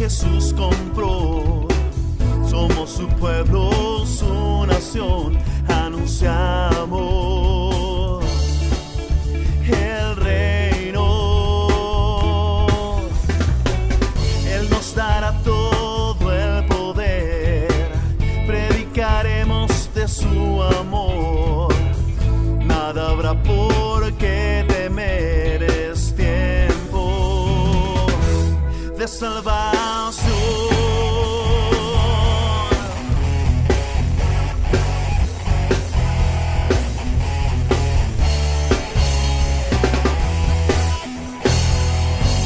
Jesús compró. Somos su pueblo, su nación, anunciamos el reino. Él nos dará todo el poder, predicaremos de su amor. Nada habrá por qué temer, es tiempo de salvación.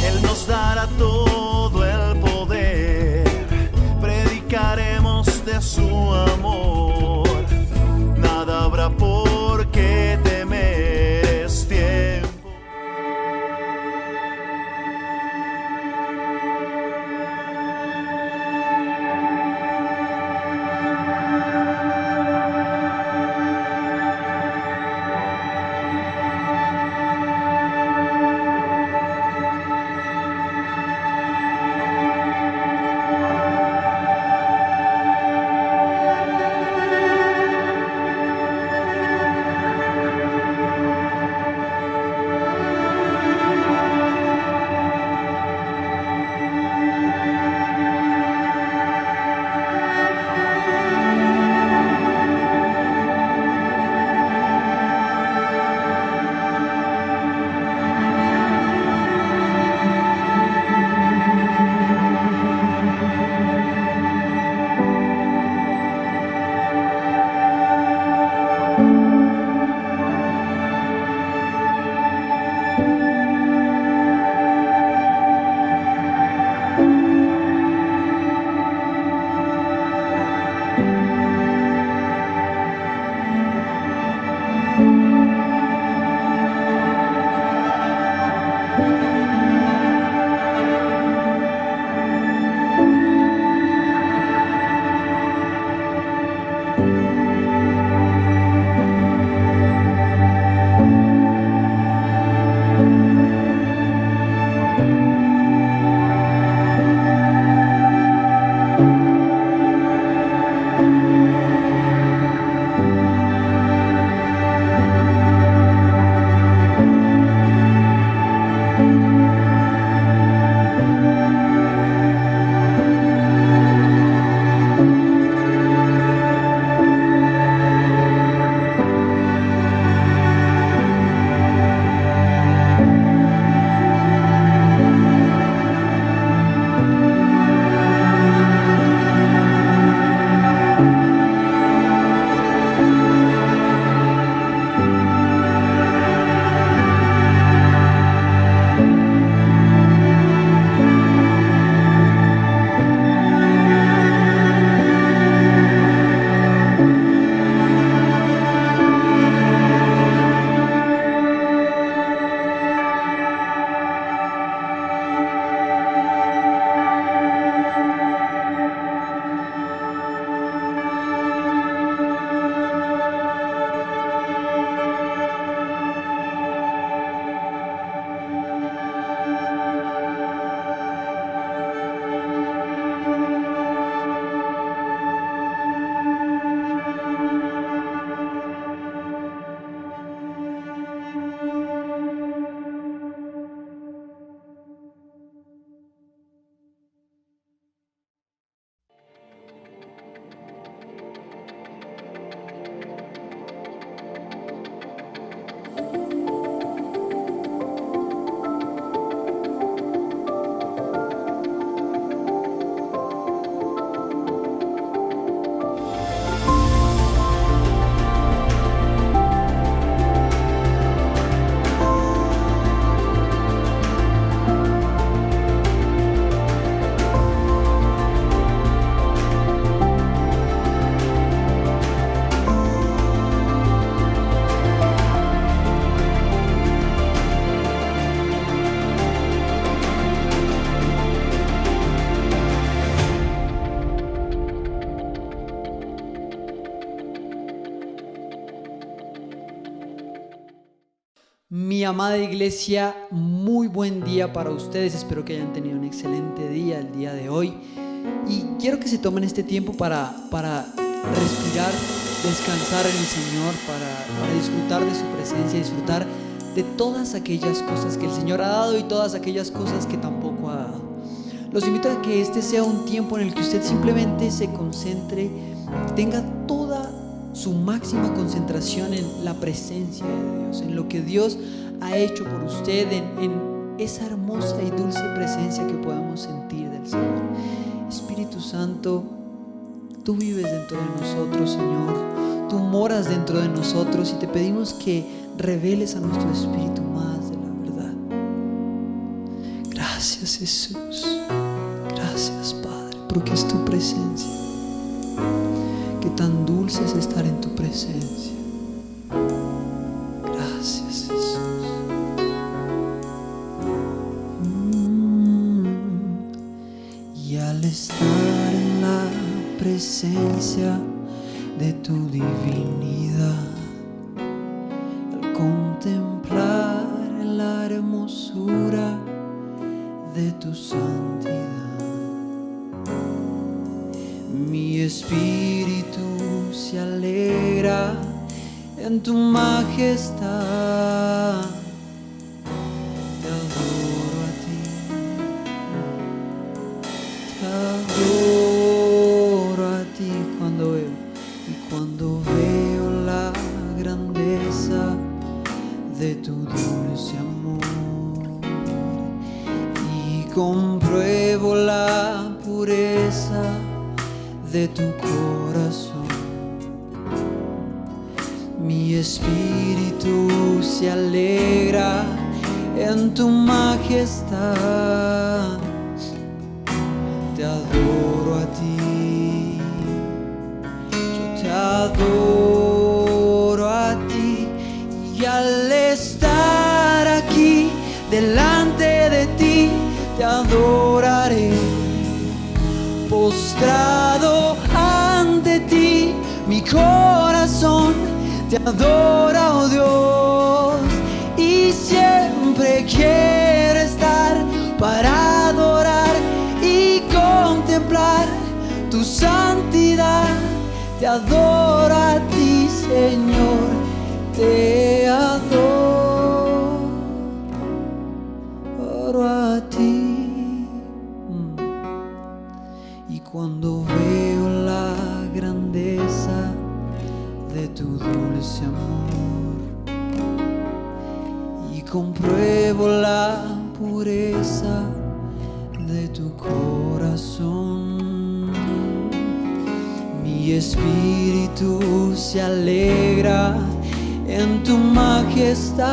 Él nos dará todo el poder, predicaremos de su amor. Nada habrá por qué temer, es tiempo. amada iglesia, muy buen día para ustedes. Espero que hayan tenido un excelente día el día de hoy. Y quiero que se tomen este tiempo para respirar, descansar en el Señor, para disfrutar de su presencia, disfrutar de todas aquellas cosas que el Señor ha dado y todas aquellas cosas que tampoco ha dado. Los invito a que este sea un tiempo en el que usted simplemente se concentre, tenga toda su máxima concentración en la presencia de Dios, en lo que Dios ha hecho por usted, en esa hermosa y dulce presencia que podemos sentir del Señor. Espíritu Santo, tú vives dentro de nosotros, Señor. Tú moras dentro de nosotros y te pedimos que reveles a nuestro espíritu más de la verdad. Gracias, Jesús. Gracias, Padre, porque es tu presencia. Qué tan dulce es estar en tu presencia. Gracias, Jesús. Y al estar en la presencia de tu divinidad, al contemplar la hermosura de tu santidad, mi espíritu se alegra en tu majestad. Te adoro a ti, te adoro a ti cuando veo la grandeza de tu dulce amor y compruebo la pureza de tu corazón. Mi espíritu se alegra en tu majestad. Te adoro a ti, yo te adoro a ti, y al estar aquí delante de ti te adoraré. Postrado ante ti, mi corazón te adora, oh Dios, y siempre quiero estar para adorar y contemplar tu santidad. Te adoro a ti, Señor, te adoro a ti. Y cuando veo la grandeza de tu dulce amor y compruebo la pureza de tu corazón, mi espíritu se alegra en tu majestad.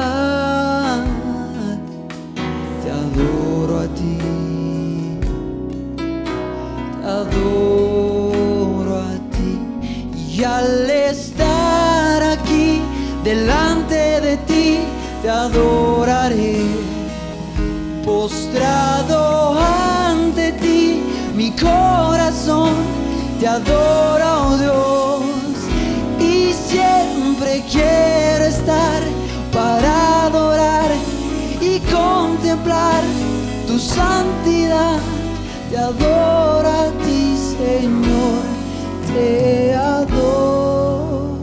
Te adoro a ti, adoro a ti, y al estar aquí delante de ti te adoraré. Postrado ante ti, mi corazón te adora, oh Dios, y siempre quiero estar para adorar y contemplar tu santidad. Te adoro a ti, Señor, te adoro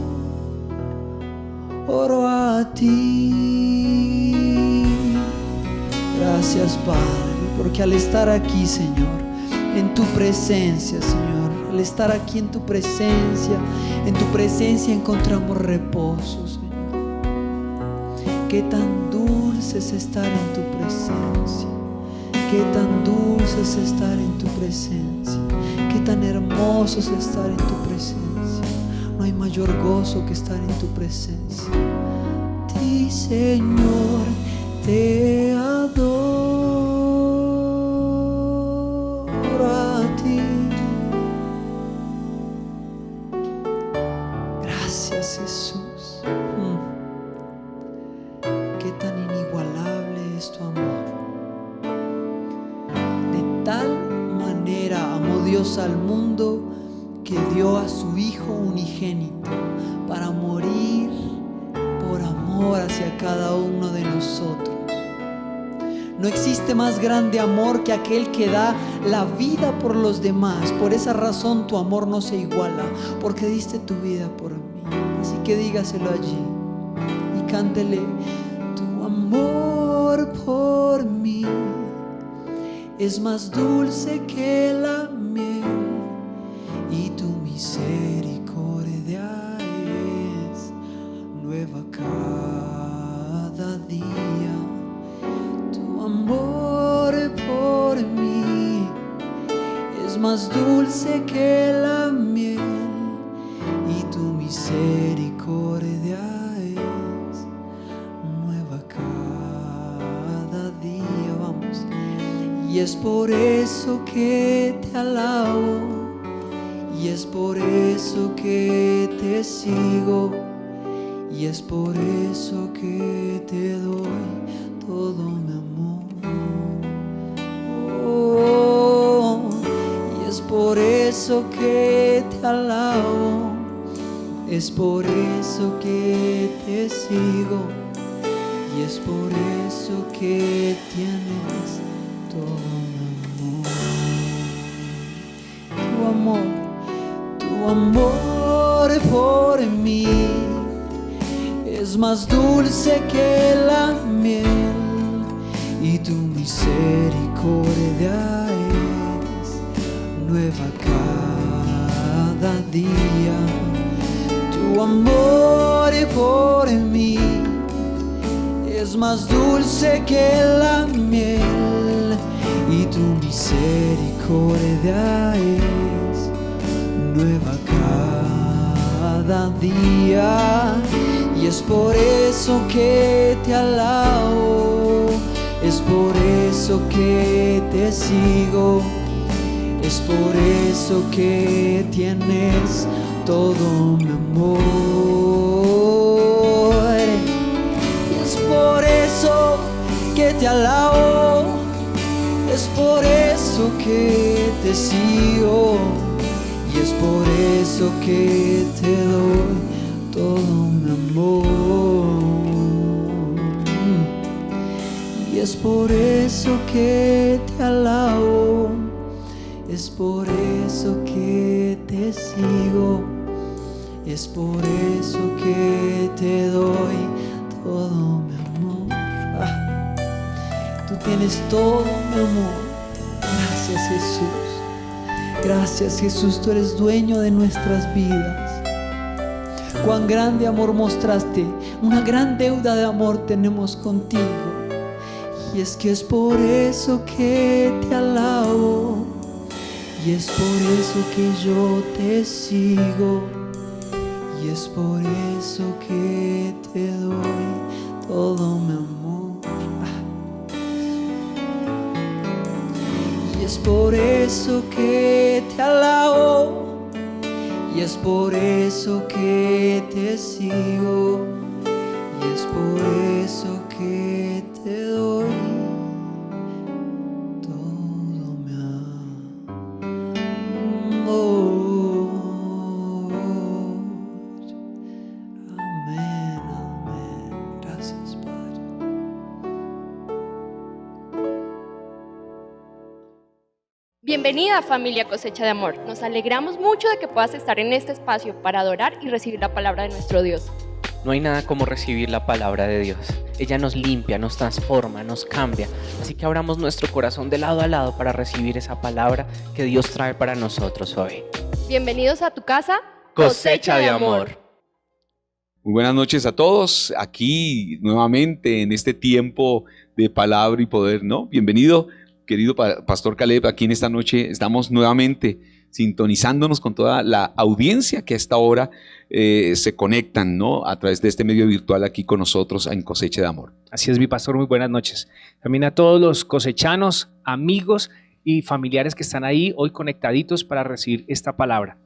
a ti. Gracias, Padre, porque al estar aquí, Señor, en tu presencia, Señor, al estar aquí en tu presencia encontramos reposo, Señor. Qué tan dulce es estar en tu presencia. Qué tan dulce es estar en tu presencia. Qué tan hermoso es estar en tu presencia. No hay mayor gozo que estar en tu presencia. Ti, Señor, te adoro a ti. Gracias, Jesús. Qué tan inigualable es tu amor. Tal manera amó Dios al mundo que dio a su Hijo unigénito para morir por amor hacia cada uno de nosotros. No existe más grande amor que aquel que da la vida por los demás. Por esa razón tu amor no se iguala, porque diste tu vida por mí. Así que dígaselo allí y cántele: tu amor por mí es más dulce que la miel, y tu misericordia es nueva cada día. Tu amor por mí es más dulce que la miel, y tu misericordia es nueva cada día. Vamos. Y es por eso que te alabo, y es por eso que te sigo, y es por eso que te doy todo mi amor. Oh, y es por eso que te alabo, es por eso que te sigo, y es por eso que tienes todo mi amor. Tu amor por mí es más dulce que la miel, y tu misericordia es nueva cada día. Tu amor por mí es más dulce que la miel, y tu misericordia es nueva cada día. Y es por eso que te alabo, es por eso que te sigo, es por eso que tienes todo mi amor. Y es por eso que te alabo, es por eso que te sigo, y es por eso que te doy todo mi amor. Y es por eso que te alabo, es por eso que te sigo, es por eso que te doy todo mi amor. Tú tienes todo mi amor. Gracias, Jesús. Gracias, Jesús, tú eres dueño de nuestras vidas. Cuán grande amor mostraste, una gran deuda de amor tenemos contigo. Y es que es por eso que te alabo, y es por eso que yo te sigo, y es por eso que te doy todo mi amor. Y es por eso que te alabo, y es por eso que te sigo, y es por eso que te doy todo mi amor. Amén, amén. Gracias, Padre. Bienvenida, familia Cosecha de Amor. Nos alegramos mucho de que puedas estar en este espacio para adorar y recibir la palabra de nuestro Dios. No hay nada como recibir la palabra de Dios. Ella nos limpia, nos transforma, nos cambia. Así que abramos nuestro corazón de lado a lado para recibir esa palabra que Dios trae para nosotros hoy. Bienvenidos a tu casa, Cosecha de Amor. Muy buenas noches a todos, aquí nuevamente en este tiempo de palabra y poder, ¿no? Bienvenido, querido Pastor Caleb, aquí en esta noche estamos nuevamente sintonizándonos con toda la audiencia que a esta hora se conectan, ¿no? A través de este medio virtual aquí con nosotros en Cosecha de Amor. Así es, mi pastor, muy buenas noches. También a todos los cosechanos, amigos y familiares que están ahí hoy conectaditos para recibir esta palabra.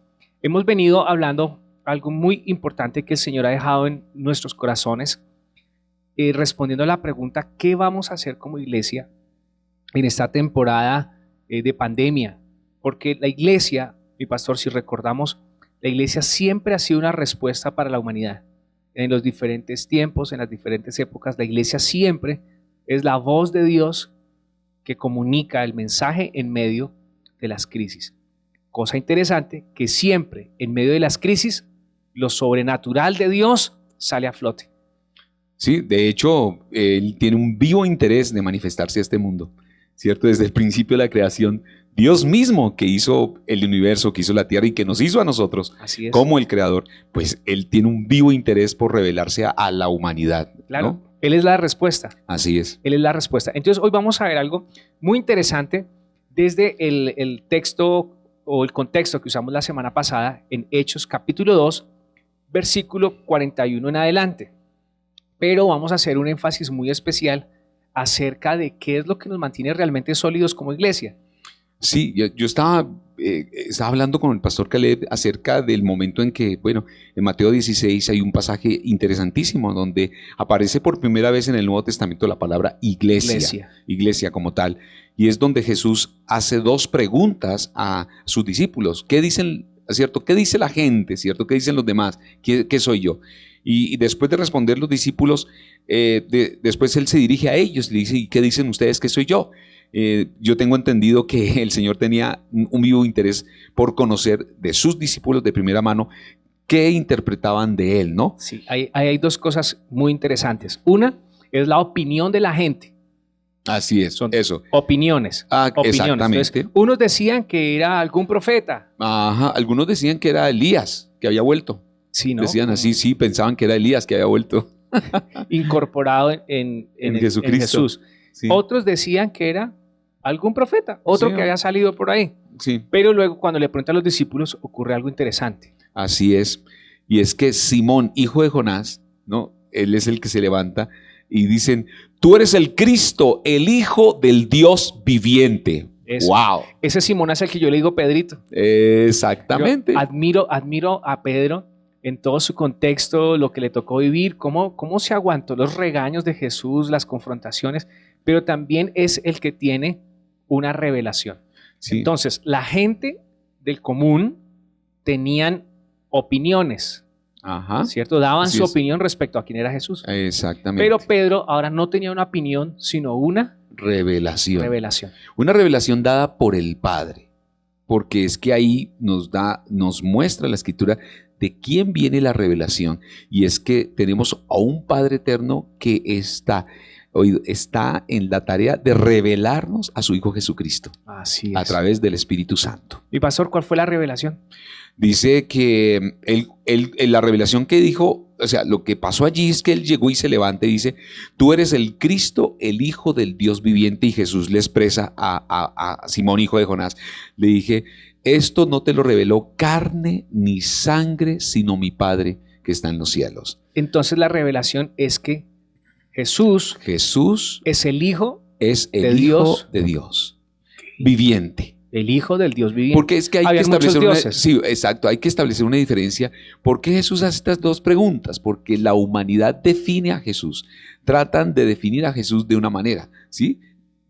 Hemos venido hablando algo muy importante que el Señor ha dejado en nuestros corazones, respondiendo a la pregunta, ¿qué vamos a hacer como iglesia en esta temporada de pandemia? Porque la iglesia, mi pastor, si recordamos, la iglesia siempre ha sido una respuesta para la humanidad. En los diferentes tiempos, en las diferentes épocas, la iglesia siempre es la voz de Dios que comunica el mensaje en medio de las crisis. Cosa interesante que siempre en medio de las crisis lo sobrenatural de Dios sale a flote. Sí, de hecho, él tiene un vivo interés de manifestarse a este mundo, ¿cierto? Desde el principio de la creación, Dios mismo que hizo el universo, que hizo la tierra y que nos hizo a nosotros Así es. como el creador, pues él tiene un vivo interés por revelarse a la humanidad. Claro, ¿no? Él es la respuesta. Así es. Él es la respuesta. Entonces hoy vamos a ver algo muy interesante desde el texto o el contexto que usamos la semana pasada en Hechos capítulo 2, versículo 41 en adelante. Pero vamos a hacer un énfasis muy especial acerca de qué es lo que nos mantiene realmente sólidos como iglesia. Sí, yo estaba hablando con el pastor Caleb acerca del momento en que, bueno, en Mateo 16 hay un pasaje interesantísimo donde aparece por primera vez en el Nuevo Testamento la palabra iglesia como tal, y es donde Jesús hace dos preguntas a sus discípulos. ¿Qué dicen, cierto? ¿Qué dice la gente, cierto? ¿Qué dicen los demás? ¿Qué soy yo? Y después de responder los discípulos, después él se dirige a ellos y le dice, ¿y qué dicen ustedes que soy yo? Yo tengo entendido que el Señor tenía un vivo interés por conocer de sus discípulos de primera mano qué interpretaban de él, ¿no? Sí, hay dos cosas muy interesantes. Una es la opinión de la gente. Así es, Son eso. Opiniones. Exactamente. Entonces, unos decían que era algún profeta. Ajá, algunos decían que era Elías, que había vuelto. Sí, ¿no? Decían así, sí, pensaban que era Elías, que había vuelto. Incorporado en Jesús. Sí, Otros decían que era algún profeta, otro Sí, que había salido por ahí. sí, Pero luego cuando le preguntan a los discípulos ocurre algo interesante. así es. Y es que Simón, hijo de Jonás, ¿no? Él es el que se levanta y dicen, tú eres el Cristo, el Hijo del Dios viviente. Eso. ¡Wow! Ese Simón es el que yo le digo Pedrito. Exactamente. Yo admiro a Pedro en todo su contexto, lo que le tocó vivir, cómo se aguantó los regaños de Jesús, las confrontaciones, pero también es el que tiene una revelación. Sí. Entonces, la gente del común tenían opiniones, Ajá. ¿cierto? Daban Así su es. opinión respecto a quién era Jesús. Exactamente. Pero Pedro ahora no tenía una opinión, sino una Revelación. revelación. Una revelación dada por el Padre, porque es que ahí nos muestra la Escritura de quién viene la revelación, y es que tenemos a un Padre eterno que está en la tarea de revelarnos a su Hijo Jesucristo Así es. a través del Espíritu Santo. Mi pastor, ¿cuál fue la revelación? Dice que la revelación que dijo, o sea, lo que pasó allí es que él llegó y se levanta y dice, tú eres el Cristo, el Hijo del Dios viviente, y Jesús le expresa a Simón, hijo de Jonás, le dije, esto no te lo reveló carne ni sangre, sino mi Padre que está en los cielos. Entonces la revelación es que Jesús Jesús es el Hijo es de el Hijo Dios. de Dios, viviente. El Hijo del Dios viviente. Porque es que hay que Habían muchos establecer dioses. sí, exacto, hay que establecer una diferencia. ¿Por qué Jesús hace estas dos preguntas? Porque la humanidad define a Jesús. Tratan de definir a Jesús de una manera, ¿sí?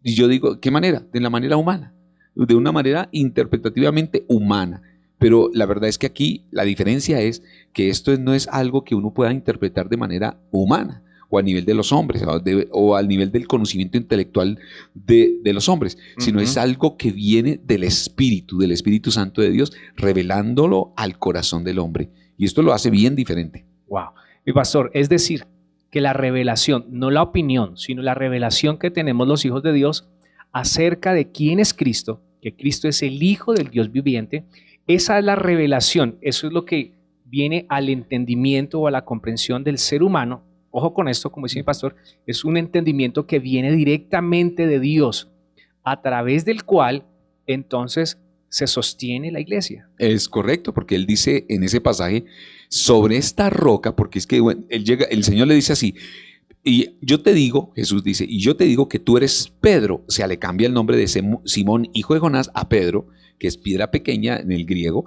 Y yo digo, ¿qué manera? De la manera humana, de una manera interpretativamente humana. Pero la verdad es que aquí la diferencia es que esto no es algo que uno pueda interpretar de manera humana, o a nivel de los hombres, o al nivel del conocimiento intelectual de los hombres, sino es algo que viene del Espíritu Santo de Dios, revelándolo al corazón del hombre. Y esto lo hace bien diferente. Wow. Mi pastor, es decir, que la revelación, no la opinión, sino la revelación que tenemos los hijos de Dios acerca de quién es Cristo, que Cristo es el Hijo del Dios viviente, esa es la revelación, eso es lo que viene al entendimiento o a la comprensión del ser humano. Ojo con esto, como dice mi pastor, es un entendimiento que viene directamente de Dios, a través del cual entonces se sostiene la iglesia. Es correcto, porque él dice en ese pasaje, sobre esta roca, porque es que bueno, el Señor le dice así, y yo te digo, Jesús dice, y yo te digo que tú eres Pedro, o sea, le cambia el nombre de Simón, hijo de Jonás, a Pedro, que es piedra pequeña en el griego,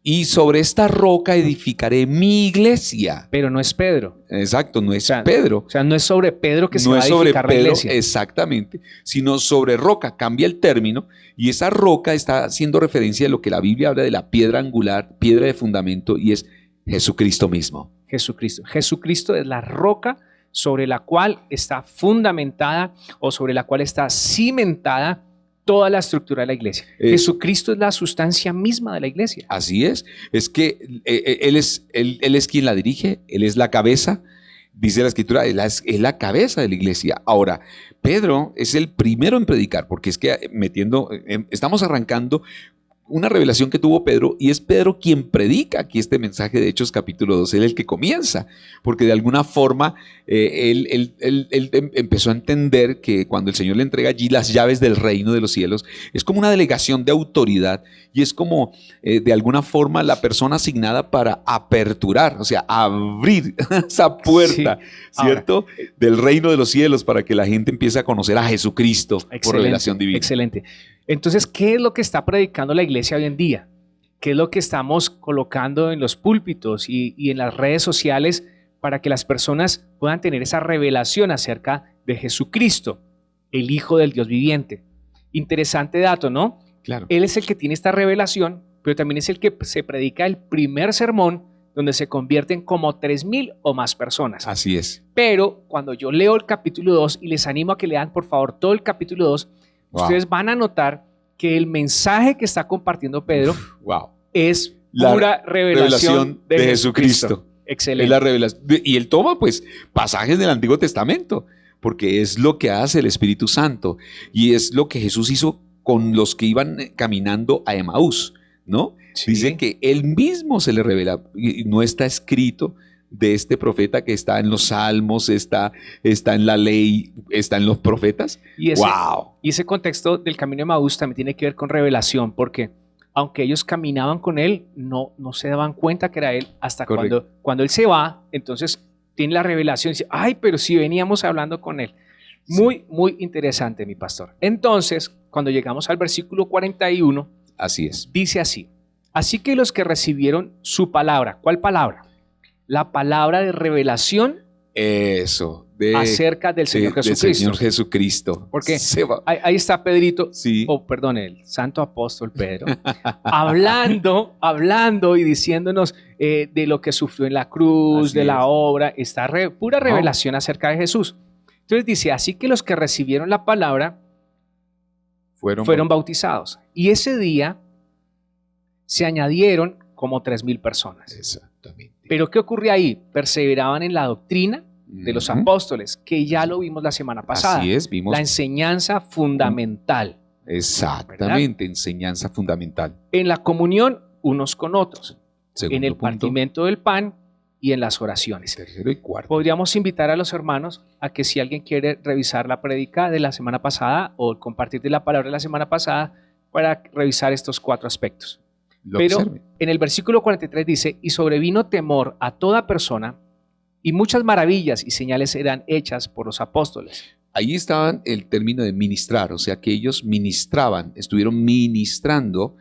y sobre esta roca edificaré mi iglesia. Pero no es Pedro. Exacto, no es O sea, Pedro. O sea, no es sobre Pedro que se No va es a sobre edificar la Pedro, iglesia. exactamente, sino sobre roca, cambia el término, y esa roca está haciendo referencia a lo que la Biblia habla de la piedra angular, piedra de fundamento, y es Jesucristo mismo. Jesucristo. Jesucristo es la roca sobre la cual está fundamentada o sobre la cual está cimentada toda la estructura de la iglesia. Jesucristo es la sustancia misma de la iglesia. Así es que él es quien la dirige, Él es la cabeza, dice la Escritura, es la cabeza de la iglesia. Ahora, Pedro es el primero en predicar, porque es que estamos arrancando una revelación que tuvo Pedro, y es Pedro quien predica aquí este mensaje de Hechos capítulo 2, él es el que comienza, porque de alguna forma él empezó a entender que cuando el Señor le entrega allí las llaves del reino de los cielos, es como una delegación de autoridad, y es como de alguna forma la persona asignada para aperturar, o sea, abrir esa puerta, Sí. ¿cierto? Ahora, del reino de los cielos, para que la gente empiece a conocer a Jesucristo por revelación divina. Excelente. Entonces, ¿qué es lo que está predicando la iglesia hoy en día? ¿Qué es lo que estamos colocando en los púlpitos y en las redes sociales para que las personas puedan tener esa revelación acerca de Jesucristo, el Hijo del Dios viviente? Interesante dato, ¿no? Claro. Él es el que tiene esta revelación, pero también es el que se predica el primer sermón donde se convierten como 3,000 o más personas. Así es. Pero cuando yo leo el capítulo 2, y les animo a que lean por favor todo el capítulo 2, ustedes van a notar que el mensaje que está compartiendo Pedro es pura revelación de Jesucristo. Excelente. Es la revelación. Y él toma pues pasajes del Antiguo Testamento, porque es lo que hace el Espíritu Santo, y es lo que Jesús hizo con los que iban caminando a Emaús, ¿no? Sí. Dice que él mismo se le revela, y no está escrito de este profeta que está en los Salmos, está en la ley, está en los profetas. Y ese contexto del camino de Emaús también tiene que ver con revelación, porque aunque ellos caminaban con él, no se daban cuenta que era él hasta cuando él se va. Entonces tiene la revelación y dice, ay, pero si veníamos hablando con él. Muy, muy interesante, mi pastor. Entonces, cuando llegamos al versículo 41, así es. Dice así: así que los que recibieron su palabra, ¿cuál palabra? La palabra de revelación acerca del Señor Jesucristo. Del Señor Jesucristo. Porque ahí está Pedrito, el santo apóstol Pedro, hablando y diciéndonos de lo que sufrió en la cruz, así de la obra, esta pura revelación acerca de Jesús. Entonces dice, así que los que recibieron la palabra fueron bautizados. Y ese día se añadieron como 3,000 personas. Exactamente. Pero ¿qué ocurría ahí? Perseveraban en la doctrina de los apóstoles, que ya lo vimos la semana pasada. Así es, vimos. La enseñanza fundamental. Exactamente, ¿verdad? Enseñanza fundamental. En la comunión unos con otros. Segundo en el partimiento del pan y en las oraciones. Tercero y cuarto. Podríamos invitar a los hermanos a que si alguien quiere revisar la prédica de la semana pasada o compartir de la palabra de la semana pasada para revisar estos 4 aspectos. Pero en el versículo 43 dice, y sobrevino temor a toda persona, y muchas maravillas y señales eran hechas por los apóstoles. Ahí estaba el término de ministrar, o sea que ellos ministraban, estuvieron ministrando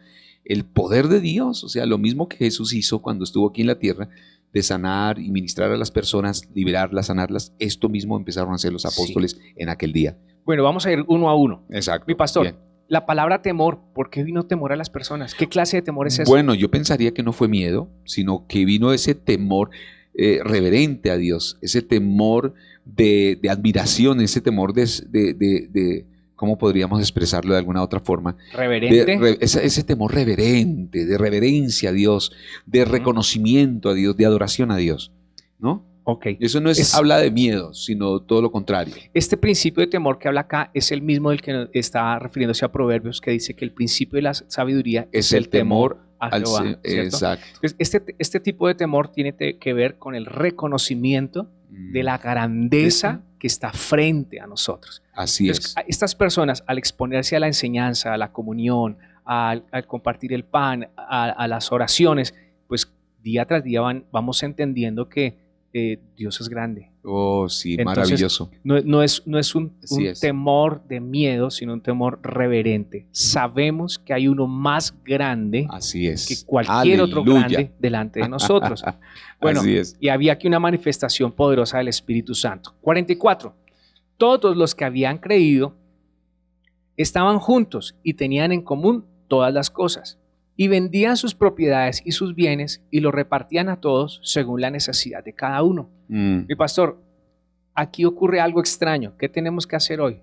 el poder de Dios, o sea, lo mismo que Jesús hizo cuando estuvo aquí en la tierra, de sanar y ministrar a las personas, liberarlas, sanarlas. Esto mismo empezaron a hacer los apóstoles en aquel día. Bueno, vamos a ir uno a uno. Exacto. Mi pastor. Bien. La palabra temor, ¿por qué vino temor a las personas? ¿Qué clase de temor es eso? Bueno, yo pensaría que no fue miedo, sino que vino ese temor reverente a Dios, ese temor de admiración, ese temor de ¿cómo podríamos expresarlo de alguna otra forma? Reverente. Ese temor reverente, de reverencia a Dios, de reconocimiento a Dios, de adoración a Dios, ¿no? Ok. Eso no habla de miedo, sino todo lo contrario. Este principio de temor que habla acá es el mismo del que está refiriéndose a Proverbios, que dice que el principio de la sabiduría es el temor a Jehová. Exacto. Entonces, este tipo de temor tiene que ver con el reconocimiento de la grandeza que está frente a nosotros. Así Entonces, es. Estas personas, al exponerse a la enseñanza, a la comunión, al compartir el pan, a las oraciones, pues día tras día vamos entendiendo que Dios es grande. Oh, sí, Entonces, maravilloso. No es un es. temor de miedo, sino un temor reverente. Sabemos que hay uno más grande Así es. que cualquier otro grande delante de nosotros. Bueno, así es. y había aquí una manifestación poderosa del Espíritu Santo. 44. Todos los que habían creído estaban juntos y tenían en común todas las cosas. Y vendían sus propiedades y sus bienes y los repartían a todos según la necesidad de cada uno. Mi pastor, aquí ocurre algo extraño. ¿Qué tenemos que hacer hoy?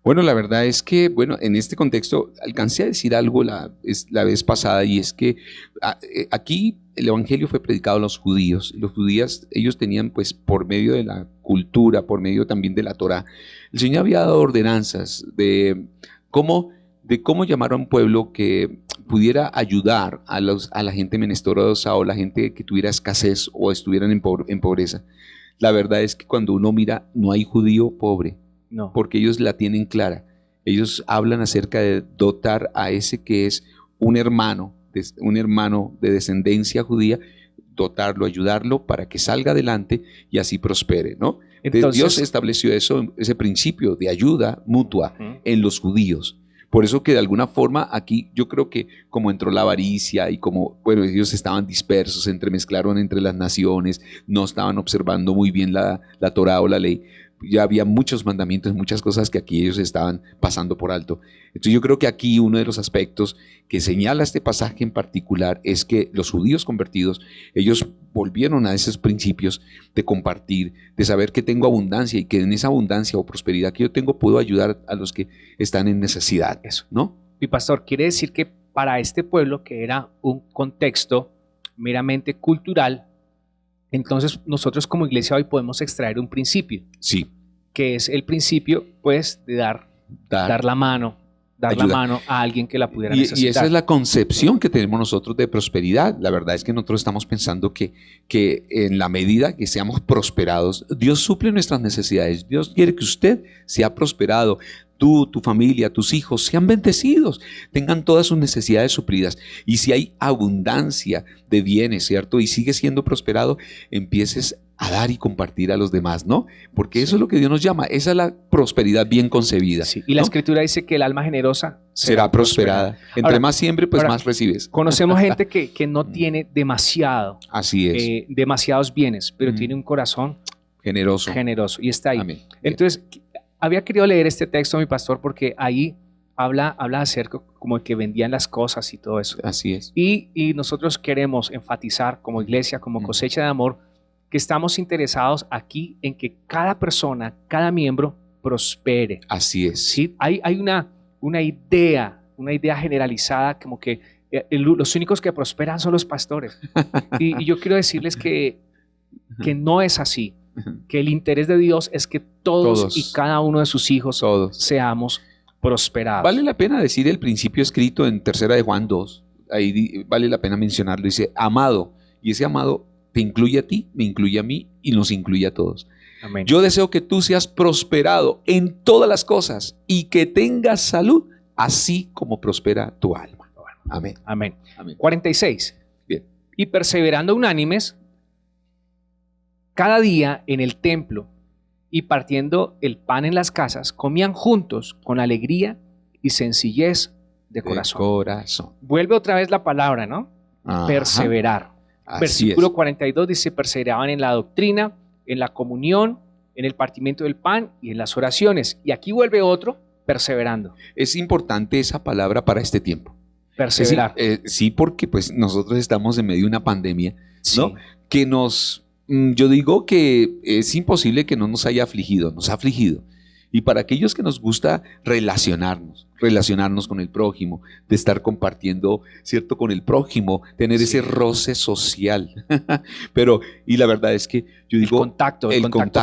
Bueno, la verdad es que, bueno, en este contexto alcancé a decir algo la vez pasada, y es que aquí el evangelio fue predicado a los judíos. Los judíos, ellos tenían, pues, por medio de la cultura, por medio también de la Torá, el Señor había dado ordenanzas de cómo llamar a un pueblo que pudiera ayudar a la gente menesterosa o la gente que tuviera escasez o estuvieran en pobreza. La verdad es que cuando uno mira, no hay judío pobre, No. porque ellos la tienen clara. Ellos hablan acerca de dotar a ese que es un hermano de descendencia judía, dotarlo, ayudarlo para que salga adelante y así prospere, ¿no? Entonces, Dios estableció ese principio de ayuda mutua en los judíos. Por eso que de alguna forma aquí yo creo que como entró la avaricia y como, bueno, ellos estaban dispersos, se entremezclaron entre las naciones, no estaban observando muy bien la Torá o la ley, ya había muchos mandamientos, muchas cosas que aquí ellos estaban pasando por alto. Entonces yo creo que aquí uno de los aspectos que señala este pasaje en particular es que los judíos convertidos, ellos volvieron a esos principios de compartir, de saber que tengo abundancia y que en esa abundancia o prosperidad que yo tengo puedo ayudar a los que están en necesidad. Eso. ¿No? Mi pastor, quiere decir que para este pueblo, que era un contexto meramente cultural, entonces nosotros como iglesia hoy podemos extraer un principio, Sí. que es el principio, pues, de dar la mano a alguien que la pudiera necesitar. Y esa es la concepción que tenemos nosotros de prosperidad. La verdad es que nosotros estamos pensando que en la medida que seamos prosperados, Dios suple nuestras necesidades. Dios quiere que usted sea prosperado. Tú, tu familia, tus hijos sean bendecidos, tengan todas sus necesidades suplidas. Y si hay abundancia de bienes, ¿cierto? Y sigue siendo prosperado, empieces a dar y compartir a los demás, ¿no? Porque eso es lo que Dios nos llama. Esa es la prosperidad bien concebida. Sí, y la ¿no? Escritura dice que el alma generosa Será prosperada. Entre Ahora- más siempre, pues ahora, más recibes. Conocemos gente que no tiene demasiado, Así es. demasiados bienes, pero Mm. tiene un corazón Generoso. generoso y está ahí. Amén. Entonces, había querido leer este texto, mi pastor, porque ahí habla acerca como de que vendían las cosas y todo eso. Así es. Y nosotros queremos enfatizar como iglesia, como Cosecha de Amor, que estamos interesados aquí en que cada persona, cada miembro prospere. Así es. ¿Sí? Hay una idea generalizada como que los únicos que prosperan son los pastores. Y yo quiero decirles que no es así, que el interés de Dios es que todos y cada uno de sus hijos Todos. seamos prosperados. Vale la pena decir el principio escrito en 3 de Juan 2. Ahí vale la pena mencionarlo. Dice, amado. Y ese amado te incluye a ti, me incluye a mí y nos incluye a todos. Amén. Yo deseo que tú seas prosperado en todas las cosas y que tengas salud, así como prospera tu alma. Amén. Amén. Amén. 46. Bien. Y perseverando unánimes, cada día en el templo y partiendo el pan en las casas, comían juntos con alegría y sencillez de corazón. Corazón. Vuelve otra vez la palabra, ¿no? Ajá. Perseverar. Así Versículo es. 42 dice, perseveraban en la doctrina, en la comunión, en el partimiento del pan y en las oraciones. Y aquí vuelve otro, perseverando. Es importante esa palabra para este tiempo. Perseverar. Sí, porque pues nosotros estamos en medio de una pandemia, ¿no? Sí. Que yo digo que es imposible que no nos haya afligido, nos ha afligido. Y para aquellos que nos gusta relacionarnos con el prójimo, de estar compartiendo, ¿cierto? Con el prójimo, tener ese roce social. Y la verdad es que yo digo, el contacto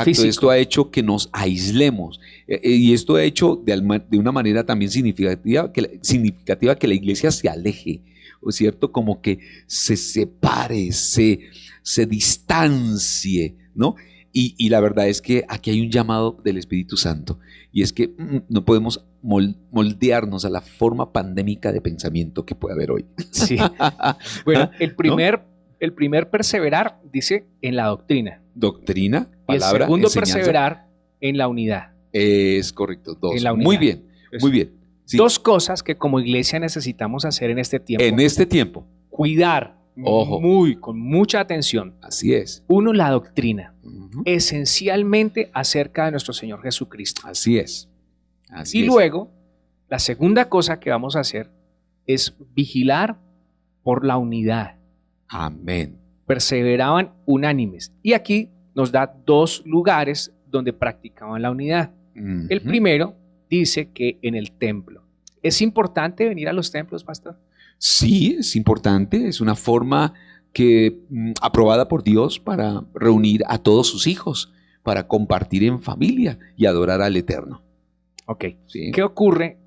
físico. esto ha hecho que nos aislemos. Y esto ha hecho de una manera también significativa que la iglesia se aleje, ¿cierto? Como que se separe, se distancie, ¿no? Y la verdad es que aquí hay un llamado del Espíritu Santo, y es que no podemos moldearnos a la forma pandémica de pensamiento que puede haber hoy. Sí. Bueno, el primer perseverar dice en la doctrina. Doctrina, Y el palabra, segundo enseñanza. perseverar en la unidad. Es correcto, 2. En la unidad. Muy bien, muy bien. Sí. Dos cosas que como iglesia necesitamos hacer en este tiempo. En este tiempo, Cuidar Ojo. con mucha atención. así es. Uno, la doctrina. Ujú. Esencialmente acerca de nuestro Señor Jesucristo. Así es. Así Y es. luego, la segunda cosa que vamos a hacer es vigilar por la unidad. Amén. Perseveraban unánimes. Y aquí nos da dos lugares donde practicaban la unidad. El Ujú. primero dice que en el templo. ¿Es importante venir a los templos, pastor? Sí, es importante, es una forma que aprobada por Dios para reunir a todos sus hijos, para compartir en familia y adorar al Eterno. Ok. ¿Sí? ¿Qué ocurre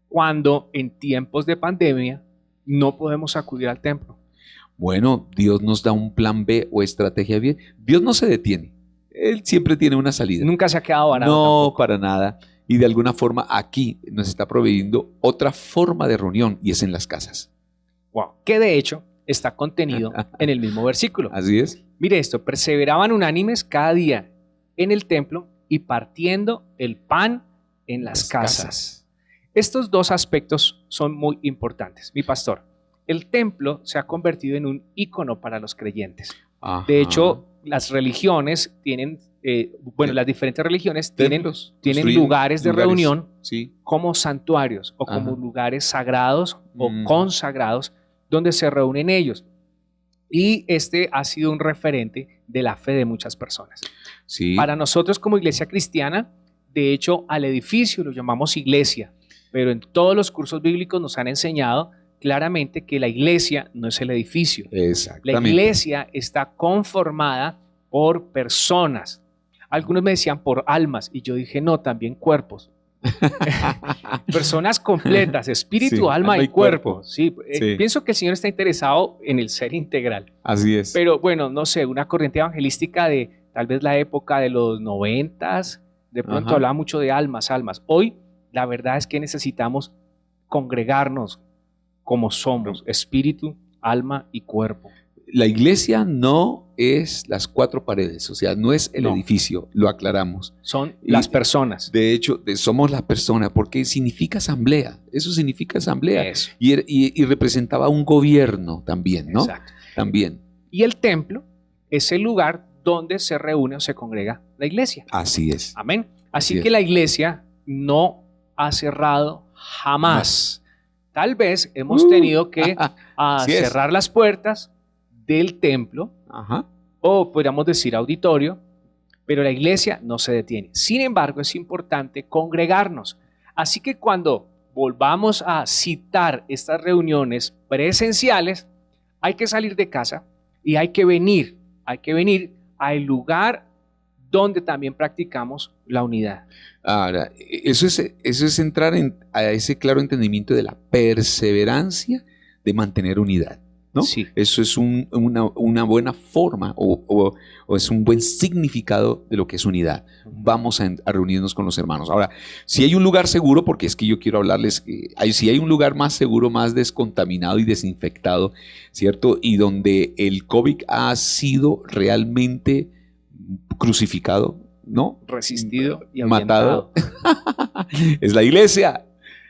cuando en tiempos de pandemia no podemos acudir al templo? Bueno, Dios nos da un plan B o estrategia B. Dios no se detiene, Él siempre tiene una salida. Nunca se ha quedado varado No, tampoco. para nada. Y de alguna forma aquí nos está proveyendo otra forma de reunión y es en las casas. Wow. Que de hecho está contenido en el mismo versículo. Así es. Mire esto, perseveraban unánimes cada día en el templo y partiendo el pan en las casas. Estos dos aspectos son muy importantes. Mi pastor, el templo se ha convertido en un ícono para los creyentes. Ajá. De hecho, las religiones tienen, las diferentes religiones tienen Templos, tienen construyen lugares de reunión Sí. como santuarios o como Ajá. lugares sagrados o Mm. consagrados donde se reúnen ellos. Y este ha sido un referente de la fe de muchas personas. Sí. Para nosotros como iglesia cristiana, de hecho al edificio lo llamamos iglesia, pero en todos los cursos bíblicos nos han enseñado claramente que la iglesia no es el edificio. La Exactamente. iglesia está conformada por personas. Algunos me decían por almas y yo dije no, también cuerpos. Personas completas, espíritu, Sí, alma y cuerpo. Sí, Sí. pienso que el Señor está interesado en el ser integral. Así es. Pero bueno, no sé, una corriente evangelística de tal vez la época de los 90s, de pronto Ajá. hablaba mucho de almas. Hoy la verdad es que necesitamos congregarnos como somos, espíritu, alma y cuerpo. La iglesia no es las cuatro paredes, o sea, no es el No. edificio, lo aclaramos. Son Y- las personas. De hecho, somos la persona, porque significa asamblea, eso significa asamblea. Eso, Y representaba un gobierno también, ¿no? exacto. También. Y el templo es el lugar donde se reúne o se congrega la iglesia. Así es. Amén. Así Así es. que la iglesia no ha cerrado jamás. Tal vez hemos tenido que Así es. cerrar las puertas del templo, Ajá. o podríamos decir auditorio, pero la iglesia no se detiene. Sin embargo, es importante congregarnos. Así que cuando volvamos a citar estas reuniones presenciales, hay que salir de casa y hay que venir al lugar donde también practicamos la unidad. Ahora, eso es entrar a ese claro entendimiento de la perseverancia de mantener unidad, ¿no? Sí. Eso es una buena forma o es un buen significado de lo que es unidad. Vamos a reunirnos con los hermanos. Ahora, si hay un lugar seguro, porque es que yo quiero hablarles, que si hay un lugar más seguro, más descontaminado y desinfectado, ¿cierto? Y donde el COVID ha sido realmente crucificado, ¿no? Resistido y matado. ahuyentado. Es la iglesia.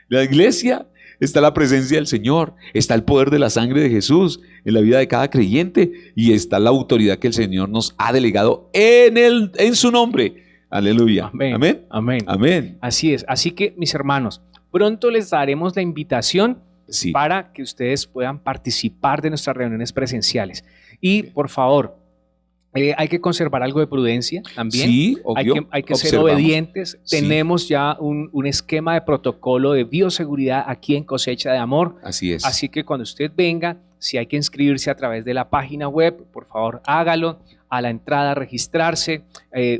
La iglesia está la presencia del Señor, está el poder de la sangre de Jesús en la vida de cada creyente y está la autoridad que el Señor nos ha delegado en su nombre. Aleluya. Amén. Amén. Amén. Amén. Así es. Así que, mis hermanos, pronto les daremos la invitación Sí. para que ustedes puedan participar de nuestras reuniones presenciales. Y, por favor, hay que conservar algo de prudencia también. Sí, Hay obvio. que ser Observamos. obedientes. Sí. Tenemos ya un esquema de protocolo de bioseguridad aquí en Cosecha de Amor. Así es. Así que cuando usted venga, si hay que inscribirse a través de la página web, por favor hágalo. A la entrada registrarse,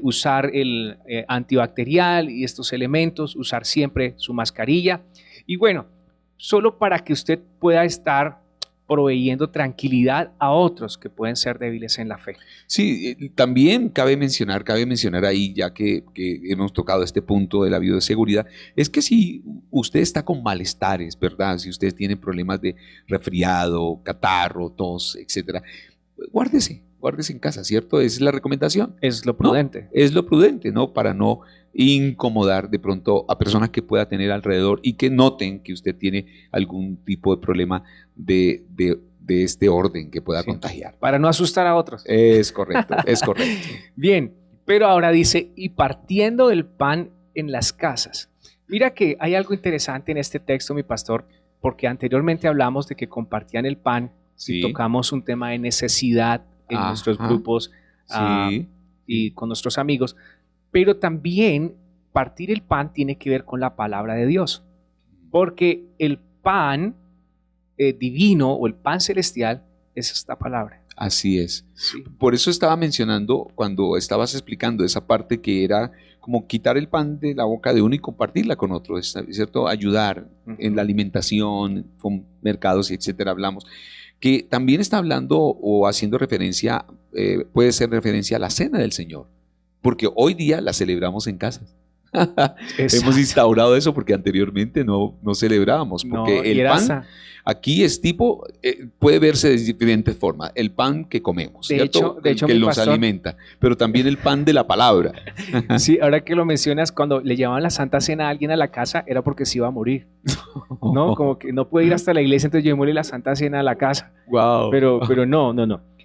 usar el antibacterial y estos elementos, usar siempre su mascarilla. Y bueno, solo para que usted pueda estar proveyendo tranquilidad a otros que pueden ser débiles en la fe. Sí, también cabe mencionar ahí, ya que hemos tocado este punto de la bioseguridad, es que si usted está con malestares, ¿verdad? Si usted tiene problemas de resfriado, catarro, tos, etcétera, guárdese en casa, ¿cierto? Esa es la recomendación. Es lo prudente. Es lo prudente, ¿no? Para no incomodar de pronto a personas que pueda tener alrededor y que noten que usted tiene algún tipo de problema de este orden que pueda Sí. contagiar. Para no asustar a otros. Es correcto, es correcto. Bien, pero ahora dice, y partiendo el pan en las casas. Mira que hay algo interesante en este texto, mi pastor, porque anteriormente hablamos de que compartían el pan Sí. y tocamos un tema de necesidad en Ajá. nuestros grupos Sí. y con nuestros amigos, pero también partir el pan tiene que ver con la palabra de Dios, porque el pan divino o el pan celestial es esta palabra. Así es. Sí. Por eso estaba mencionando cuando estabas explicando esa parte que era como quitar el pan de la boca de uno y compartirla con otro, ¿cierto? Ayudar en la alimentación, con mercados y etcétera, hablamos. Que también está hablando o haciendo referencia, puede ser referencia a la cena del Señor, porque hoy día la celebramos en casas. Hemos instaurado eso porque anteriormente no celebrábamos, porque No, y el era pan aquí es tipo, puede verse de diferentes formas, el pan que comemos, De ¿cierto? hecho, que mi nos pastor- alimenta, pero también el pan de la palabra. Sí, ahora que lo mencionas, cuando le llevaban la Santa Cena a alguien a la casa era porque se iba a morir, ¿no? Como que no puede ir hasta la iglesia, entonces llevémosle la Santa Cena a la casa. Wow. Pero no.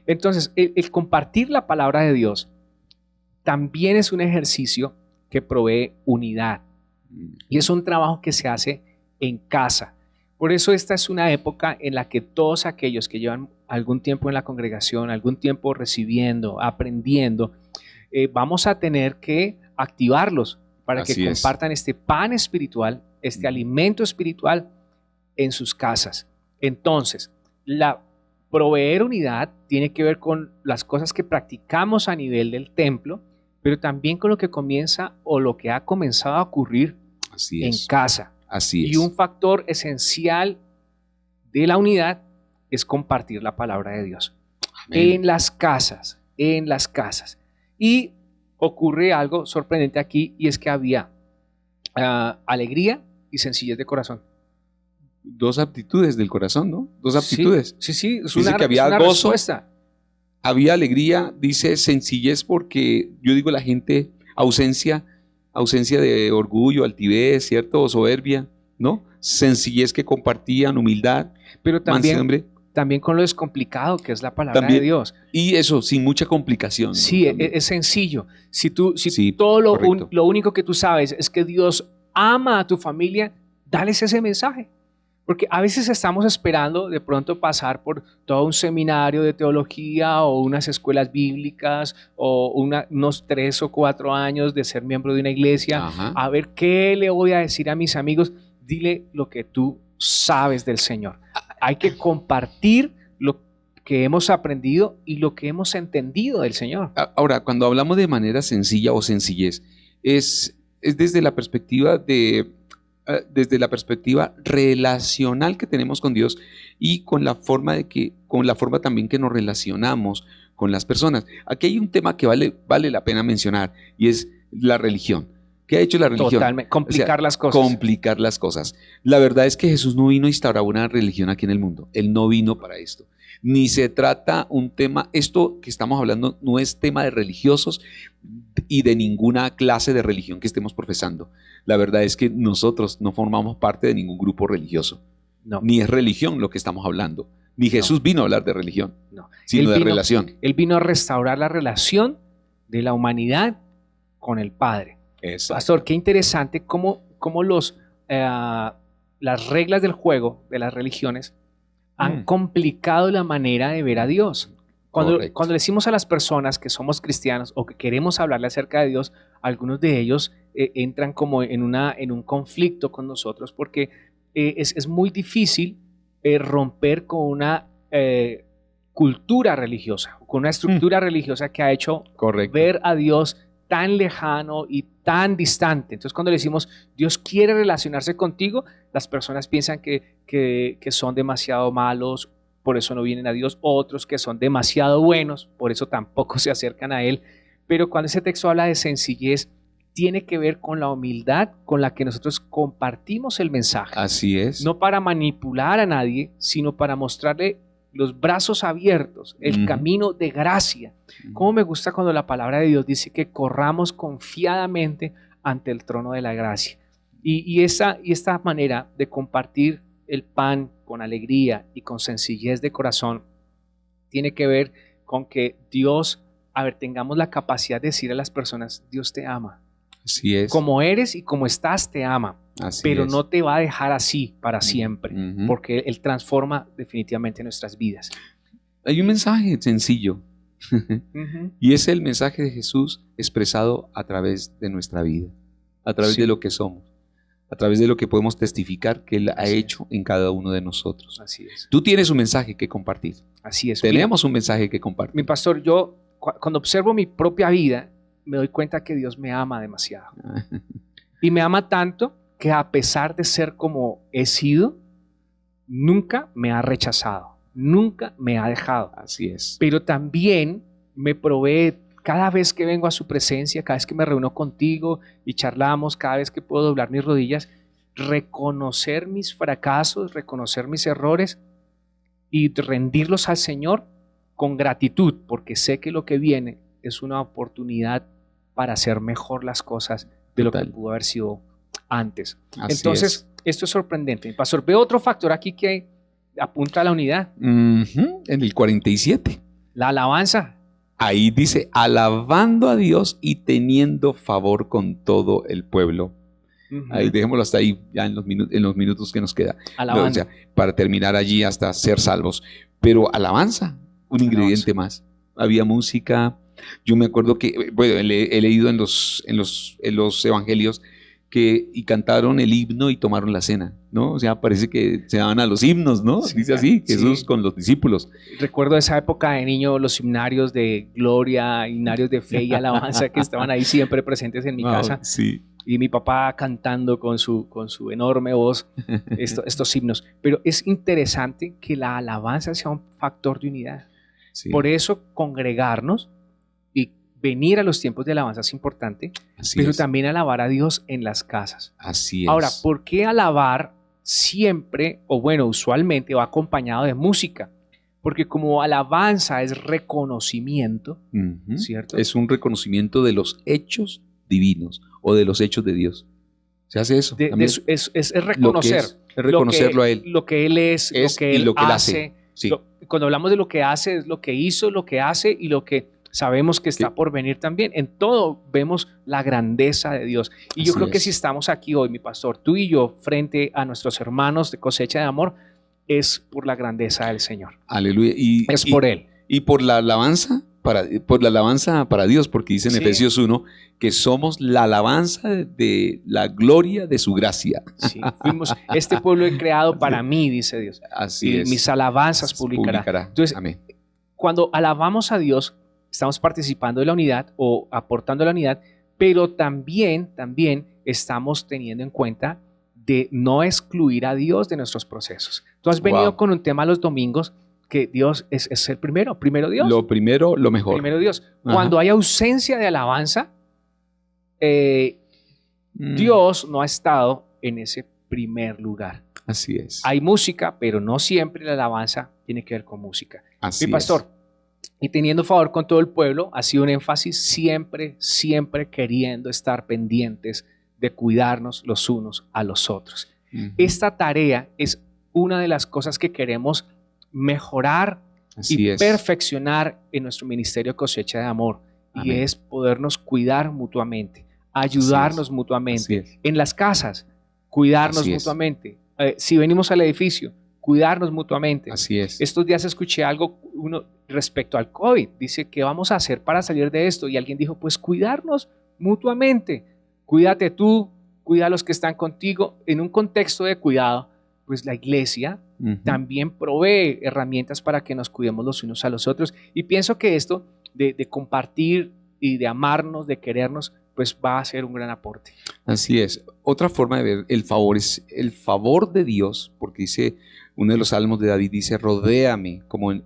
Entonces, el compartir la palabra de Dios también es un ejercicio que provee unidad. Y es un trabajo que se hace en casa. Por eso esta es una época en la que todos aquellos que llevan algún tiempo en la congregación, algún tiempo recibiendo, aprendiendo, vamos a tener que activarlos para que Así es. compartan este pan espiritual, este alimento espiritual en sus casas. Entonces, la proveer unidad tiene que ver con las cosas que practicamos a nivel del templo, pero también con lo que comienza o lo que ha comenzado a ocurrir Así en es. casa. Así es. Y un factor esencial de la unidad es compartir la palabra de Dios. Amén. En las casas. Y ocurre algo sorprendente aquí, y es que había alegría y sencillez de corazón. Dos aptitudes del corazón, ¿no? Dos aptitudes. Sí, es Dice una, que había es una gozo. respuesta. Había alegría, dice sencillez, porque yo digo la gente, ausencia de orgullo, altivez, ¿cierto? O soberbia, ¿no? Sencillez que compartían, humildad, Pero mansedumbre. también con lo descomplicado que es la palabra También, de Dios. Y eso, sin mucha complicación. ¿no? Sí, También. es sencillo. Si Sí, todo correcto. lo único que tú sabes es que Dios ama a tu familia, dales ese mensaje. Porque a veces estamos esperando de pronto pasar por todo un seminario de teología o unas escuelas bíblicas o unos 3 o 4 años de ser miembro de una iglesia. Ajá. A ver qué le voy a decir a mis amigos. Dile lo que tú sabes del Señor. Hay que compartir lo que hemos aprendido y lo que hemos entendido del Señor. Ahora, cuando hablamos de manera sencilla o sencillez, es desde la perspectiva relacional que tenemos con Dios y con la forma también que nos relacionamos con las personas. Aquí hay un tema que vale la pena mencionar, y es la religión. ¿Qué ha hecho la religión? Totalmente. Complicar las cosas. Complicar las cosas. La verdad es que Jesús no vino a instaurar una religión aquí en el mundo. Él no vino para esto. Ni se trata un tema, esto que estamos hablando no es tema de religiosos y de ninguna clase de religión que estemos profesando. La verdad es que nosotros no formamos parte de ningún grupo religioso. No. Ni es religión lo que estamos hablando. Ni Jesús vino a hablar de religión, No. sino Él de vino- relación. Él vino a restaurar la relación de la humanidad con el Padre. Exacto. Pastor, qué interesante cómo las reglas del juego de las religiones han complicado la manera de ver a Dios. Correcto. Cuando decimos a las personas que somos cristianos o que queremos hablarle acerca de Dios, algunos de ellos entran como en un conflicto con nosotros porque es muy difícil romper con una cultura religiosa, con una estructura religiosa que ha hecho Correcto. ver a Dios tan lejano y tan distante. Entonces, cuando le decimos Dios quiere relacionarse contigo, las personas piensan que son demasiado malos, por eso no vienen a Dios. Otros que son demasiado buenos, por eso tampoco se acercan a Él. Pero cuando ese texto habla de sencillez, tiene que ver con la humildad con la que nosotros compartimos el mensaje. Así es. No para manipular a nadie, sino para mostrarle los brazos abiertos, el Ujú. camino de gracia. Cómo me gusta cuando la palabra de Dios dice que corramos confiadamente ante el trono de la gracia. Y esta manera de compartir el pan con alegría y con sencillez de corazón tiene que ver con que Dios, tengamos la capacidad de decir a las personas, Dios te ama. Así es. Como eres y como estás, te ama. Así Pero es. no te va a dejar así para siempre, Ujú. porque Él transforma definitivamente nuestras vidas. Hay un mensaje sencillo Ujú. Y es el mensaje de Jesús expresado a través de nuestra vida, a través Sí. de lo que somos, a través de lo que podemos testificar que Él ha Así es. hecho en cada uno de nosotros. Así es. Tú tienes un mensaje que compartir. Así es. Mira, Tenemos un mensaje que mi compartir. pastor, yo cuando observo mi propia vida, me doy cuenta que Dios me ama demasiado. Y me ama tanto que a pesar de ser como he sido, nunca me ha rechazado, nunca me ha dejado. Así es. Pero también me provee cada vez que vengo a su presencia, cada vez que me reúno contigo y charlamos, cada vez que puedo doblar mis rodillas, reconocer mis fracasos, reconocer mis errores y rendirlos al Señor con gratitud, porque sé que lo que viene es una oportunidad para hacer mejor las cosas de lo que Total. pudo haber sido antes. Así Entonces, esto es sorprendente. Pastor, veo otro factor aquí que apunta a la unidad, Ujú, en el 47. la alabanza. Ahí dice, alabando a Dios y teniendo favor con todo el pueblo. Ujú. Ahí dejémoslo hasta ahí, ya en los minutos que nos queda. Alabando. O sea, para terminar allí hasta ser salvos. Pero alabanza, un ingrediente más. Había música. Yo me acuerdo que, bueno, he leído en los evangelios y cantaron el himno y tomaron la cena, ¿no? O sea, parece que se daban a los himnos, ¿no? Sí, Dice así, sí. Jesús con los discípulos. Recuerdo esa época de niño, los himnarios de gloria, himnarios de fe y alabanza que estaban ahí siempre presentes en mi Wow, casa. sí. Y mi papá cantando con su enorme voz estos himnos. Pero es interesante que la alabanza sea un factor de unidad. Sí, Por eso congregarnos y venir a los tiempos de alabanza es importante, así pero es. también alabar a Dios en las casas. Así es. Ahora, ¿por qué alabar siempre, o bueno, usualmente va acompañado de música? Porque como alabanza es reconocimiento, Ujú. ¿cierto? Es un reconocimiento de los hechos divinos o de los hechos de Dios. Se hace eso. también. es Lo que reconocer. es reconocerlo a Él. Lo que Él es, lo que y Él lo que Él hace. Sí. Cuando hablamos de lo que hace, es lo que hizo, lo que hace y lo que sabemos que está Sí. por venir también. En todo vemos la grandeza de Dios. Y yo Así creo que es. si estamos aquí hoy, mi pastor, tú y yo, frente a nuestros hermanos de Cosecha de Amor, es por la grandeza del Señor. Aleluya. Es por Él. Y por la alabanza para Dios, porque dice en Sí. Efesios 1 que somos la alabanza de la gloria de su gracia. Sí, este pueblo he creado para mí, dice Dios. Así Y es. mis alabanzas publicará. Entonces, Amén. cuando alabamos a Dios, estamos participando de la unidad o aportando a la unidad, pero también estamos teniendo en cuenta de no excluir a Dios de nuestros procesos. Tú has venido Wow. con un tema los domingos que Dios es el primero Dios. Lo primero, lo mejor. Primero Dios. Ajá. Cuando hay ausencia de alabanza, Mm, Dios no ha estado en ese primer lugar. Así es. Hay música, pero no siempre la alabanza tiene que ver con música. Así Mi pastor, y teniendo favor con todo el pueblo, ha sido un énfasis siempre queriendo estar pendientes de cuidarnos los unos a los otros. es. Ujú. Esta tarea es una de las cosas que queremos mejorar Así y es. perfeccionar en nuestro ministerio Cosecha de Amor. Y Amén. es podernos cuidar mutuamente, ayudarnos Así mutuamente. es. En las casas, cuidarnos Así es. mutuamente. Si venimos al edificio, cuidarnos mutuamente. Así es. Estos días escuché algo respecto al COVID. Dice, ¿qué vamos a hacer para salir de esto? Y alguien dijo, pues cuidarnos mutuamente. Cuídate tú, cuida a los que están contigo. En un contexto de cuidado, pues la iglesia Ujú. también provee herramientas para que nos cuidemos los unos a los otros. Y pienso que esto de compartir y de amarnos, de querernos, pues va a ser un gran aporte. Así es. Otra forma de ver el favor es el favor de Dios, porque dice, uno de los salmos de David dice, rodéame con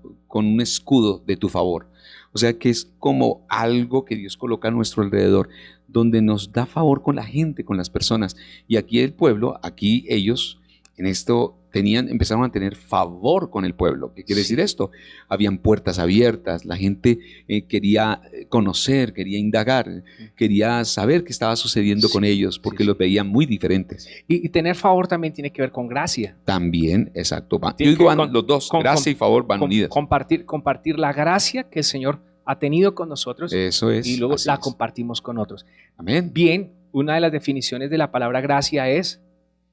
un escudo de tu favor. O sea que es como algo que Dios coloca a nuestro alrededor, donde nos da favor con la gente, con las personas. Y aquí el pueblo, aquí ellos en esto empezaron a tener favor con el pueblo. ¿Qué quiere decir esto? Habían puertas abiertas, la gente quería conocer, quería indagar, quería saber qué estaba sucediendo con ellos, porque los veían muy diferentes. Y tener favor también tiene que ver con gracia. También, exacto. Yo Tiene digo, que van con- los dos, con- gracia y favor van unidas. Compartir la gracia que el Señor ha tenido con nosotros Eso es. y luego así la es. compartimos con otros. Amén. Bien, una de las definiciones de la palabra gracia es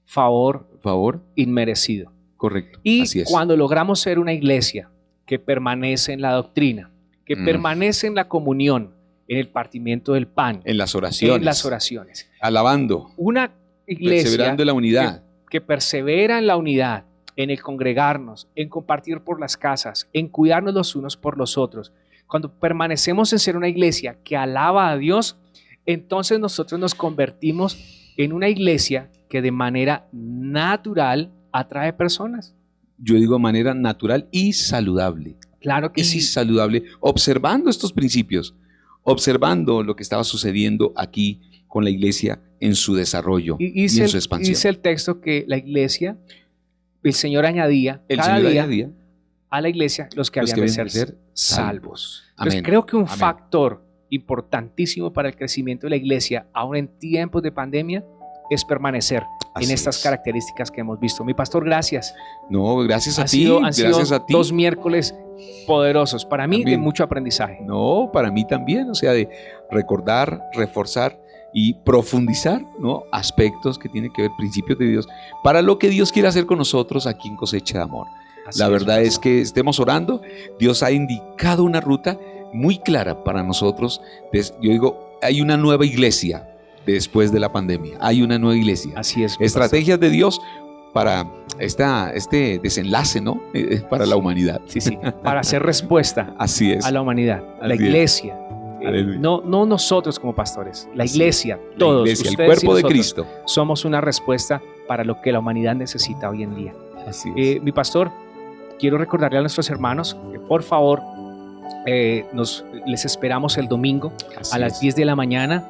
favor Favor, inmerecido. correcto. Y así es. cuando logramos ser una iglesia que permanece en la doctrina, que permanece en la comunión, en el partimiento del pan, En las oraciones. en las oraciones. Alabando. Una iglesia Perseverando en la unidad. que persevera en la unidad, en el congregarnos, en compartir por las casas, en cuidarnos los unos por los otros. Cuando permanecemos en ser una iglesia que alaba a Dios, entonces nosotros nos convertimos en una iglesia que de manera natural atrae personas. Yo digo de manera natural y saludable. Claro que sí. Y saludable, observando estos principios, observando lo que estaba sucediendo aquí con la iglesia en su desarrollo y en su expansión. Dice el texto que la iglesia, el Señor añadía El cada Señor día añadía a la iglesia los que los habían que de deben ser ser salvos. Amén. Entonces creo que un Amén. factor importantísimo para el crecimiento de la iglesia, aún en tiempos de pandemia, es permanecer Así en estas es. características que hemos visto. Mi pastor, gracias. No, gracias a Han ti, sido gracias a ti. 2 miércoles poderosos, para mí También. de mucho aprendizaje. No, para mí también, o sea, de recordar, reforzar y profundizar, ¿no? Aspectos que tienen que ver, principios de Dios, para lo que Dios quiere hacer con nosotros aquí en Cosecha de Amor. Así La verdad es pastor. que estemos orando, Dios ha indicado una ruta muy clara para nosotros. Yo digo, hay una nueva iglesia después de la pandemia, hay una nueva iglesia. Así es. mi Estrategias de Dios para este desenlace, ¿no? Para la humanidad. pastor. Sí, sí, para hacer respuesta Así es. a la humanidad, la Así es. iglesia. Aleluya. No nosotros como pastores, la Así es. iglesia, La todos, iglesia, el ustedes y cuerpo de nosotros, Cristo. somos una respuesta para lo que la humanidad necesita hoy en día. Así es. Mi pastor, quiero recordarle a nuestros hermanos que por favor les esperamos el domingo Así a las es. 10 de la mañana.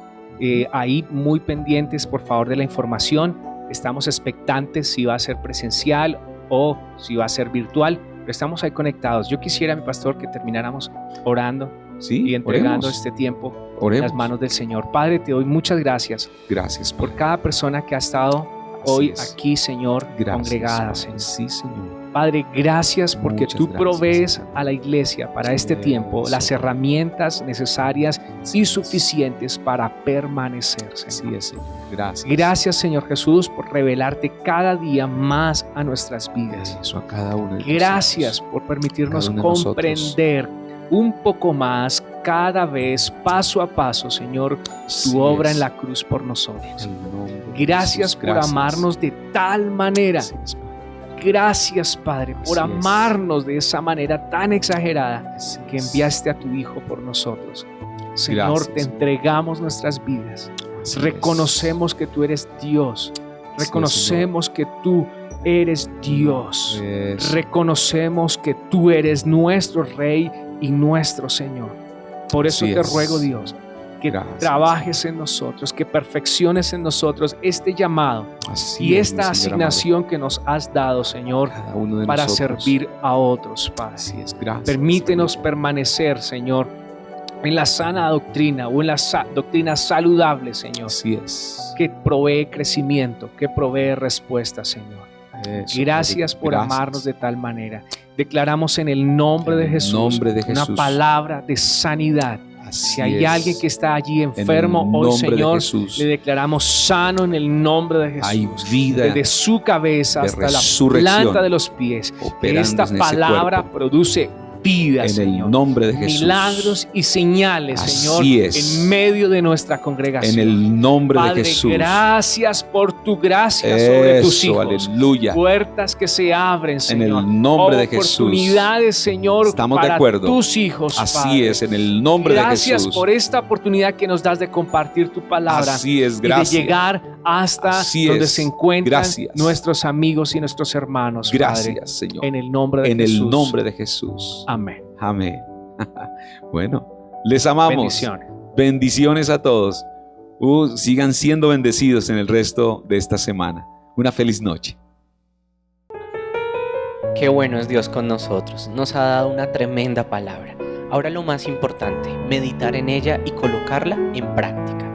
Ahí muy pendientes por favor de la información. Estamos expectantes si va a ser presencial o si va a ser virtual, pero estamos ahí conectados. Yo quisiera, mi pastor, que termináramos orando Sí, y entregando oremos, este tiempo en oremos. las manos del Señor. Padre, te doy muchas gracias Gracias por Padre. cada persona que ha estado Así hoy es. aquí, Señor, Gracias, congregada, Padre. Señor. Sí, Señor. Padre, gracias porque Muchas tú gracias. provees a la iglesia para este Eso. tiempo las herramientas necesarias y suficientes para permanecer, Así Señor. es, Señor. Gracias. Gracias, Señor Jesús, por revelarte cada día más a nuestras vidas. Eso a cada uno de Gracias nosotros. por permitirnos Cada uno de nosotros. comprender un poco más, cada vez, paso a paso, Señor, Así tu obra es. en la cruz por nosotros. En el nombre de Gracias Jesús. por amarnos de tal manera. Así es, Padre. Gracias, Padre, por Así es. amarnos de esa manera tan exagerada Así que es. enviaste a tu Hijo por nosotros. Señor, Gracias. te entregamos nuestras vidas. Así es. Reconocemos que tú eres Dios. es, Reconocemos que tú eres Dios. Eso. Reconocemos que tú eres nuestro Rey y nuestro Señor. Por eso Así te es. ruego, Dios, que Gracias. trabajes en nosotros, que perfecciones en nosotros este llamado Así y es, esta mi Señor asignación que nos has dado, Señor, amado. Cada uno de para nosotros. servir a otros, Padre. Así es. Gracias. Permítenos Señor. permanecer, Señor, en la sana doctrina o en la doctrina saludable, Señor, Así es. que provee crecimiento, que provee respuesta, Señor. Eso, Gracias Padre. por Gracias. amarnos de tal manera. Declaramos en el nombre de En el Jesús, nombre de una Jesús. palabra de sanidad. Así Si hay es. alguien que está allí En el enfermo hoy, nombre de Señor, Jesús. le declaramos sano en el nombre de Jesús. Hay vida Desde su cabeza de hasta la resurrección planta de los pies. Que operando esta en ese palabra cuerpo. produce vida, En Señor. el nombre de Jesús. Milagros y señales, Así Señor, es. en medio de nuestra congregación. En el nombre Padre, de Jesús. gracias por tu gracia sobre tus Eso, hijos. aleluya. Puertas que se abren, En Señor. el nombre de Jesús. Oportunidades, Señor, Estamos de para acuerdo. tus hijos, Así Padre. es, en el nombre de Gracias Jesús. por esta oportunidad que nos das de compartir tu palabra Así es, y de gracias. llegar hasta Así donde es. se encuentran Gracias. nuestros amigos y nuestros hermanos, Padre. Gracias, Señor. En el nombre de En Jesús. el nombre de Jesús. Amén. Amén. Bueno, les amamos. Bendiciones. Bendiciones a todos. Sigan siendo bendecidos en el resto de esta semana. Una feliz noche. Qué bueno es Dios con nosotros. Nos ha dado una tremenda palabra. Ahora lo más importante, meditar en ella y colocarla en práctica.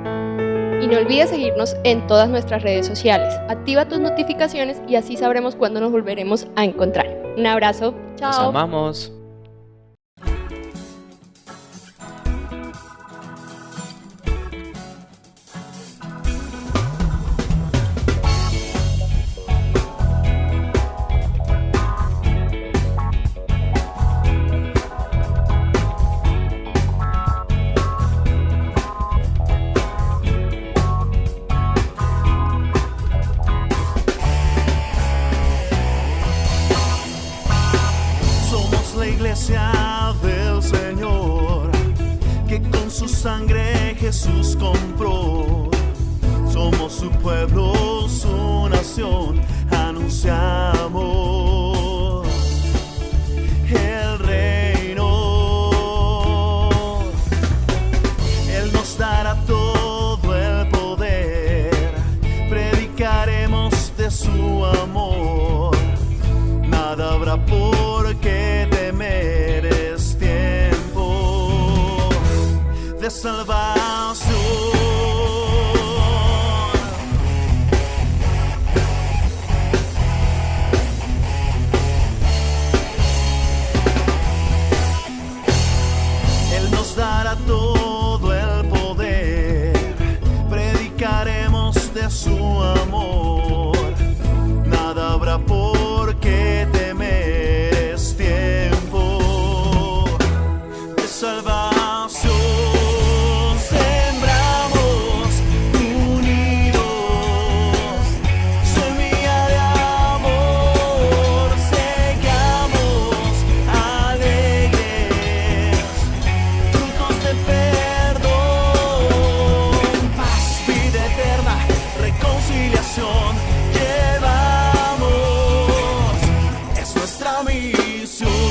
Y no olvides seguirnos en todas nuestras redes sociales. Activa tus notificaciones y así sabremos cuándo nos volveremos a encontrar. Un abrazo. Los Chao. amamos. iglesia del Señor, que con su sangre Jesús compró. Somos su pueblo, su nación, anunciamos el reino. Él nos dará todo el poder, predicaremos de su amor. Nada habrá por qué temer, es tiempo de salvación. Él nos dará todo el poder, predicaremos de su amor. Nada habrá por qué temer, es tiempo de salvación. Sembramos unidos, semilla de amor, segamos alegres, frutos de perdón, paz, vida eterna, reconciliación. Llevamos, es nuestra misión.